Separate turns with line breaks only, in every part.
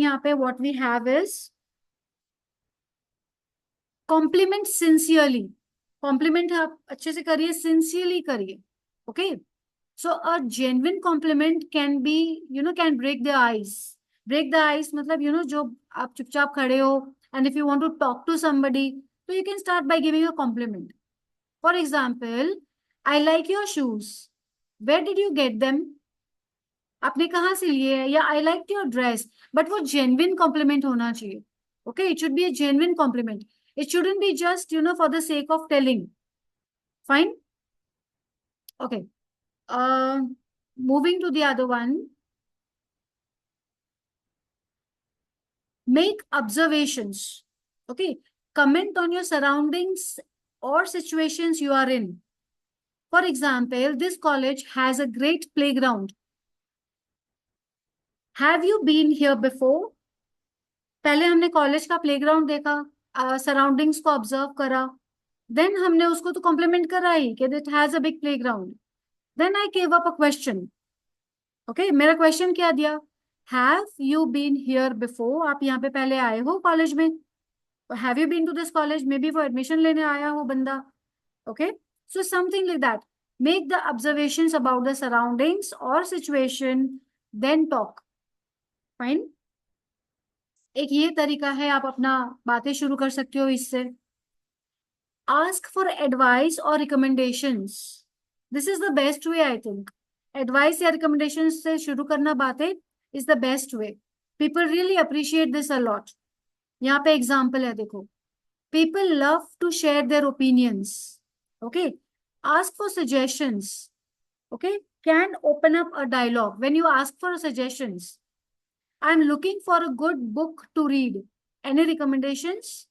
यहाँ पे what we have is compliment sincerely. Compliment आप अच्छे से करिए, सिंसियरली करिए। Okay, so a genuine compliment can be can break the ice. Break the ice मतलब जो आप चुपचाप खड़े हो and if you want to talk to somebody, तो you can start by giving a compliment. For example, I like your shoes, where did you get them? आपने कहाँ से लिए है? या I like your dress. But वो genuine compliment होना चाहिए। Okay, it should be a genuine compliment. It shouldn't be just for the sake of telling. Fine. Okay, moving to the other one, make observations. Okay, comment on your surroundings or situations you are in. For example, this college has a great playground. Have you been here before? पहले हमने college का playground देखा, surroundings को observe करा, then हमने उसको तो complement करा ही कि it has a big playground. Then I gave up a question. Okay, मेरा क्वेश्चन क्या दिया? Have you been here before? आप यहाँ पे पहले आए हो कॉलेज में? Have you been to this college? Maybe वो एडमिशन लेने आया हो बंदा। Okay, so something like that. Make the observations about the surroundings और सिचुएशन, देन टॉक। फाइन। एक ये तरीका है, आप अपना बातें शुरू कर सकते हो इससे। आस्क फॉर एडवाइस और recommendations. This is the best way I think. Advice या रिकमेंडेशन से शुरू करना बातें is the best way. People really appreciate this a lot. यहाँ पे एग्जाम्पल है, देखो। People love to share their opinions. Okay, ask for suggestions. Okay, can open up a dialogue when you ask for suggestions. I am looking for a good book to read, any recommendations?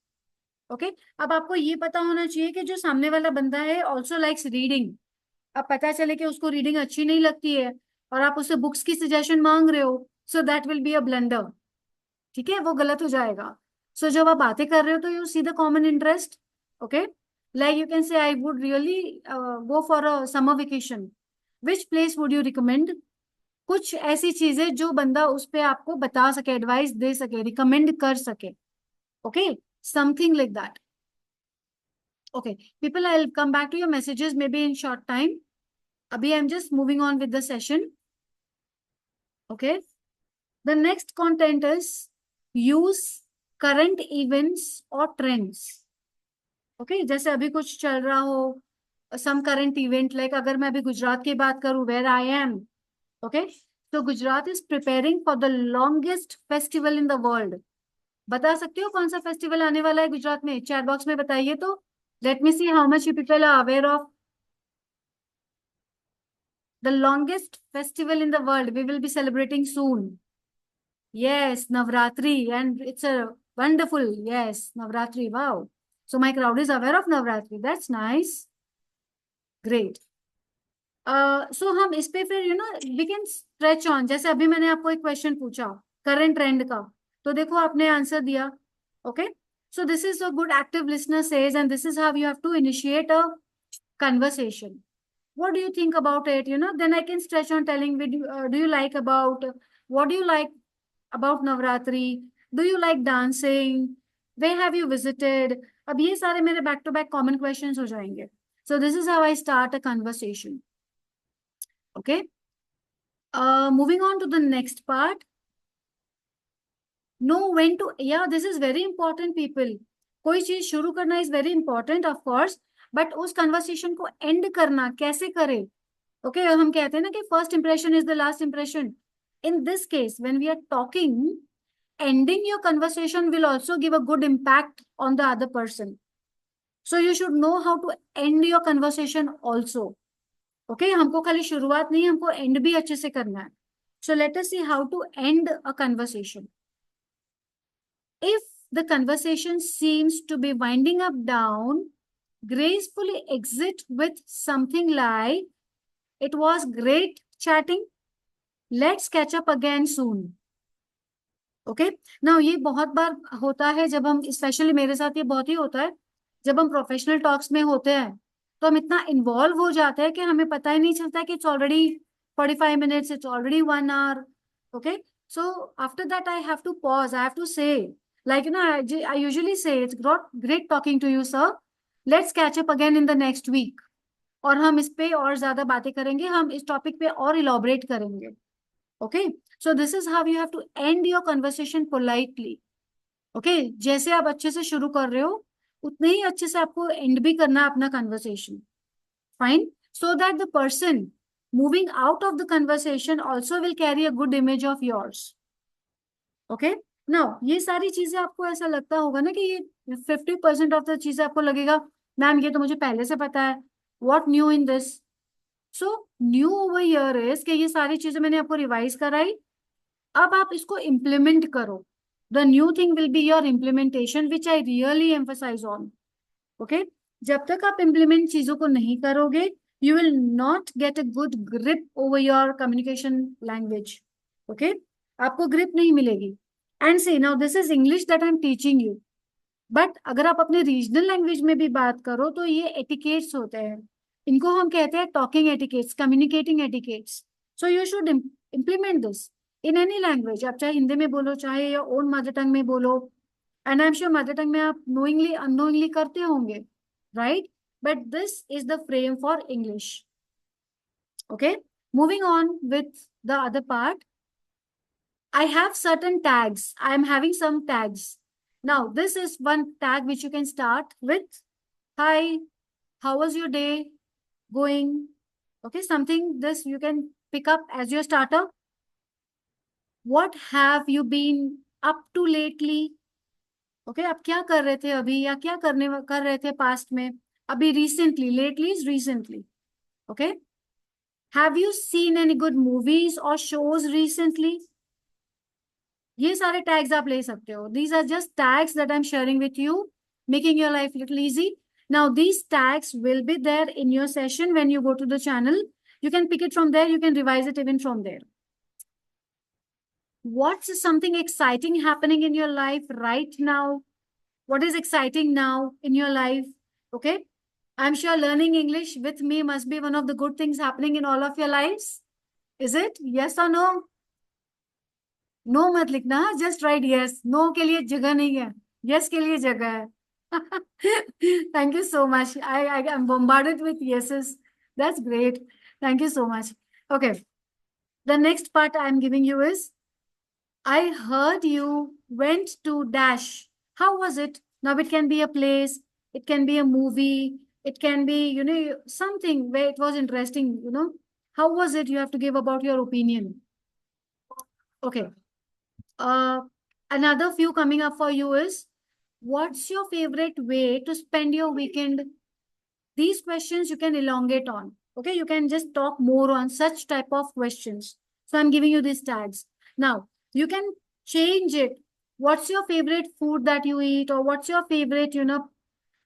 Okay, अब आपको ये पता होना चाहिए कि जो सामने वाला बंदा है ऑल्सो लाइक्स रीडिंग। अब पता चले कि उसको रीडिंग अच्छी नहीं लगती है और आप उससे बुक्स की सजेशन मांग रहे हो, so that will be a blunder. ठीक है, वो गलत हो जाएगा। सो जब आप बातें कर रहे हो तो you see the common interest. Okay, like you can say I would really go for a summer vacation, which place would you recommend? कुछ ऐसी चीजें जो बंदा उस पे आपको बता सके, एडवाइस दे सके, रिकमेंड कर सके। Okay, something like that. Okay, people, I'll come back to your messages maybe in short time. Abhi, I'm just moving on with the session. Okay, the next content is use current events or trends. Okay, जैसे अभी कुछ चल रहा हो, some current event, like अगर मैं अभी गुजरात की बात करूं, where I am. Okay, so Gujarat is preparing for the longest festival in the world. बता सकते हो कौन सा फेस्टिवल आने वाला है गुजरात में? चैट बॉक्स में बताइए तो। Let me see how much you people are aware of the longest festival in the world we will be celebrating soon. Yes, Navratri, and it's a wonderful, yes, Navratri. Wow. So my crowd is aware of Navratri. That's nice. Great. So हम इस पे फिर we can stretch on. जैसे अभी मैंने आपको एक question पूछा करंट ट्रेंड का, तो देखो आपने आंसर दिया। Okay, so this is a good active listener says, and this is how you have to initiate a conversation. What do you think about it? Then I can stretch on telling, do you like about, what do you like about Navratri? Do you like dancing? Where have you visited? अब ये सारे मेरे back to back common questions हो जाएंगे. So this is how I start a conversation. Okay. Moving on to the next part. Know when to, yeah, this is very important, people. कोई चीज शुरू करना is very important, of course, but उस conversation को end करना कैसे करें? Okay, हम कहते हैं ना कि first impression is the last impression. In this case, when we are talking, ending your conversation will also give a good impact on the other person. So you should know how to end your conversation also. Okay, हमको खाली शुरुआत नहीं, हमको end भी अच्छे से करना है. So let us see how to end a conversation. If the conversation seems to be winding up down, gracefully exit with something like, it was great chatting. Let's catch up again soon. Okay, ना ये बहुत बार होता है जब हम, specially मेरे साथ ये बहुत ही होता है जब हम प्रोफेशनल टॉक्स में होते हैं, तो हम इतना इन्वॉल्व हो जाते हैं कि हमें पता ही नहीं चलता कि it's already 45 minutes, it's already 1 hour. Okay, So after that, I have to pause. I have to say, like, I usually say, it's great talking to you, sir. Let's catch up again in the next week. और हम इस पे और ज्यादा बातें करेंगे, हम इस टॉपिक पे और इलॉबरेट करेंगे. Okay. So this is how you have to end your conversation politely. Okay. जैसे आप अच्छे से शुरू कर रहे हो, उतने ही अच्छे से आपको एंड भी करना है अपना conversation. Fine. So that the person moving out of the conversation also will carry a good image of yours. Okay. Now ये सारी चीजें आपको ऐसा लगता होगा ना कि ये 50% ऑफ द चीजें आपको लगेगा, मैम ये तो मुझे पहले से पता है. What new in this? So new over here is कि ये सारी चीजें मैंने आपको रिवाइज कराई. अब आप इसको इम्प्लीमेंट करो. The new thing will be your implementation, which I really emphasise on. Okay. जब तक आप इम्प्लीमेंट चीजों को नहीं करोगे, you will not get a good grip over your communication language. Okay. आपको grip नहीं मिलेगी. And see, now this is English that I'm teaching you. But अगर आप अपने रीजनल लैंग्वेज में भी बात करो तो ये एटिकेट्स होते हैं. इनको हम कहते हैं talking etiquettes, communicating etiquettes. So you should implement this in any language. आप चाहे हिंदी में बोलो, चाहे या ओन मदर टंग में बोलो. And I am sure mother tongue में आप नोइंगली अननोइंगली करते होंगे, right? But this is the frame for English. Okay. Moving on with the other part. I have certain tags. I am having some tags. Now, this is one tag which you can start with. Hi, how was your day going? Okay, something this you can pick up as your starter. What have you been up to lately? Okay, आप क्या कर रहे थे अभी, या क्या कर रहे थे पास्ट में. अभी recently, lately is recently. Okay. Have you seen any good movies or shows recently? ये सारे tags आप ले सकते हो. These are just tags that I'm sharing with you, making your life a little easy. Now, these tags will be there in your session when you go to the channel. You can pick it from there. You can revise it even from there. What's something exciting happening in your life right now? What is exciting now in your life? Okay. I'm sure learning English with me must be one of the good things happening in all of your lives. Is it? Yes or no? No मत लिखना, just right yes. No के लिए जगह नहीं है, yes के लिए जगह है. Thank you so much. I am bombarded with yeses. That's great. Thank you so much. Okay. The next part I'm giving you is, I heard you went to dash. How was it? Now it can be a place, it can be a movie, it can be, something where it was interesting, How was it? You have to give about your opinion. Okay. Uh, Another few coming up for you is, what's your favorite way to spend your weekend? These questions you can elongate on. Okay, you can just talk more on such type of questions. So I'm giving you these tags. Now, you can change it. What's your favorite food that you eat, or what's your favorite,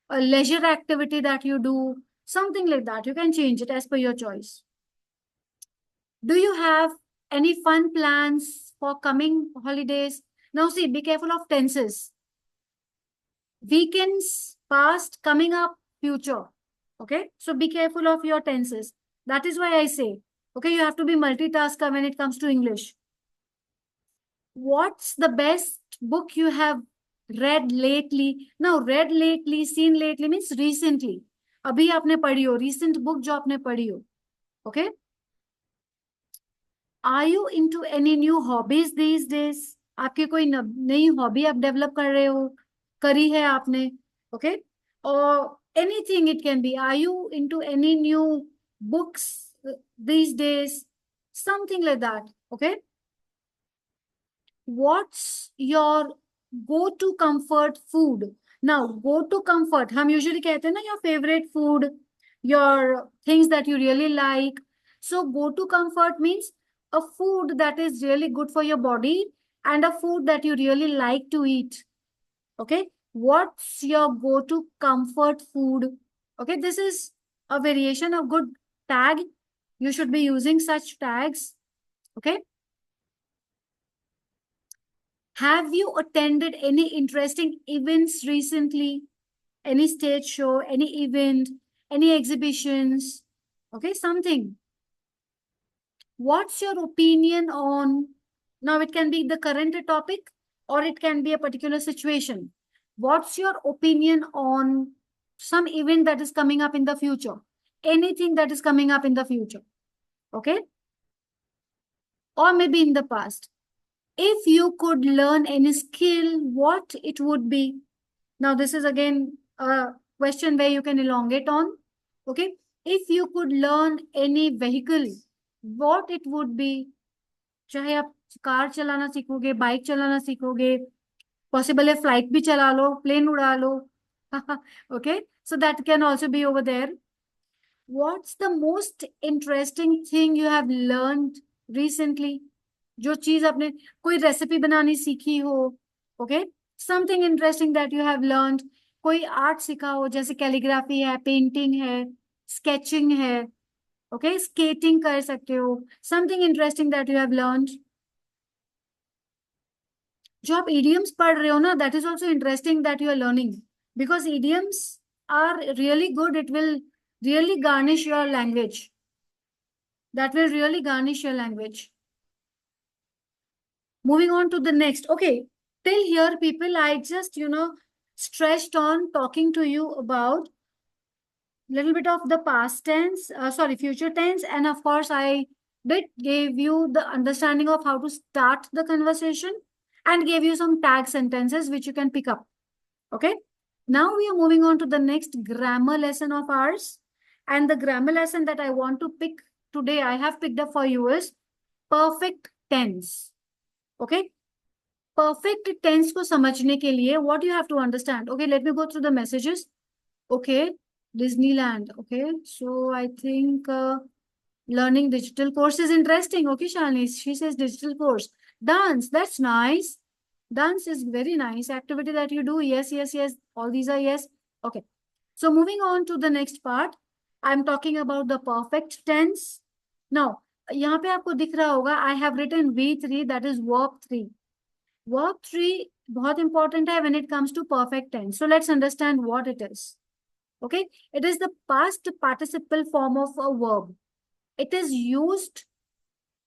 a leisure activity that you do? Something like that. You can change it as per your choice. Do you have any fun plans for coming holidays? Now see, be careful of tenses. Weekends, past, coming up, future. Okay, so be careful of your tenses. That is why I say, okay, you have to be multitasker when it comes to English. What's the best book you have read lately? Now, read lately, seen lately means recently. अभी आपने पढ़ी हो, recent book जो आपने पढ़ी हो. Okay. Are you into any new hobbies these days? आपकी कोई नई हॉबी आप डेवलप कर रहे हो, करी है आपने? Okay. Or anything it can be. Are you into any new books these days? Something like that. Okay. What's your go-to comfort food? Now, go-to comfort, हम usually कहते हैं ना, your favorite food, your things that you really like. So, go-to comfort means a food that is really good for your body and a food that you really like to eat. Okay. What's your go-to comfort food? Okay. This is a variation of good tag. You should be using such tags. Okay. Have you attended any interesting events recently? Any stage show, any event, any exhibitions? Okay, something. What's your opinion on Now it can be the current topic or it can be a particular situation. What's your opinion on some event that is coming up in the future? Anything that is coming up in the future. Okay? Or maybe in the past. If you could learn any skill, what it would be? Now, this is again a question where you can elongate on. Okay? If you could learn any vehicle, what it would be? चाहे आप car चलाना सीखोगे, bike चलाना सीखोगे, possible है flight भी चला लो, plane उड़ा लो. Okay, so that can also be over there. What's the most interesting thing you have learned recently? जो चीज आपने कोई रेसिपी बनानी सीखी हो. Okay, something interesting that you have learned. कोई आर्ट सीखा हो, जैसे कैलीग्राफी है, पेंटिंग है, स्केचिंग है. ओके, स्केटिंग कर सकते हो. Something interesting that you have learned. जो आप idioms पढ़ रहे हो ना, that is also interesting that you are learning, because idioms are really good. It will really garnish your language. That will really garnish your language. Moving on to the next. Okay, till here, people, I just, stretched on talking to you about little bit of the past tense, future tense. And of course, I did gave you the understanding of how to start the conversation and gave you some tag sentences which you can pick up. Okay. Now we are moving on to the next grammar lesson of ours. And the grammar lesson that I want to pick today, I have picked up for you is perfect tense. Okay. Perfect tense को समझने के लिए, what you have to understand. Okay, let me go through the messages. Okay, Disneyland. Okay, so I think learning digital course is interesting. Okay, Shalini, she says digital course. Dance, that's nice. Dance is very nice activity that you do. Yes, yes, yes. All these are yes. Okay. So moving on to the next part, I'm talking about the perfect tense. Now, यहाँ पे आपको दिख रहा होगा, I have written V3, that is verb 3. Verb 3 बहुत important है when it comes to perfect tense. So let's understand what it is. Okay, it is the past participle form of a verb. It is used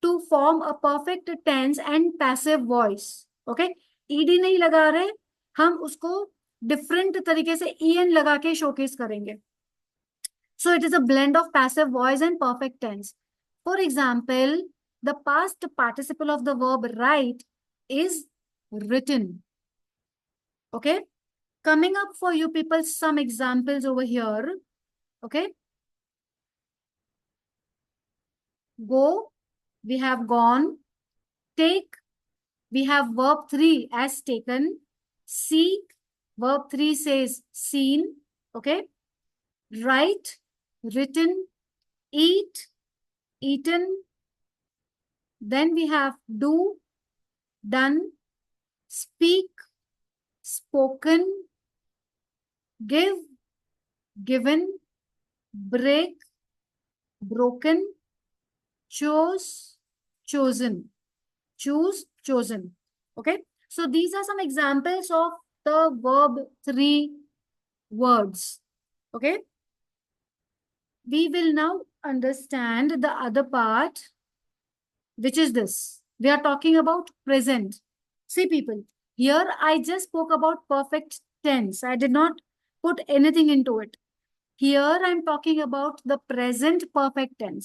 to form a perfect tense and passive voice. Okay, ed नहीं लगा रहे, हम उसको different तरीके से en लगा के showcase करेंगे. So it is a blend of passive voice and perfect tense. For example, the past participle of the verb write is written. Okay, coming up for you people some examples over here. Okay, go, we have gone. Take, we have verb 3 as taken. Seek, verb 3 says seen. Okay, write, written. Eat, eaten. Then we have do, done. Speak, spoken. Give, given. Break, broken. Chose, chosen. Choose, chosen. Okay, so these are some examples of the verb 3 words. Okay, we will now understand the other part, which is this. We are talking about present. See people, here I just spoke about perfect tense. I did not put anything into it. Here I'm talking about the present perfect tense.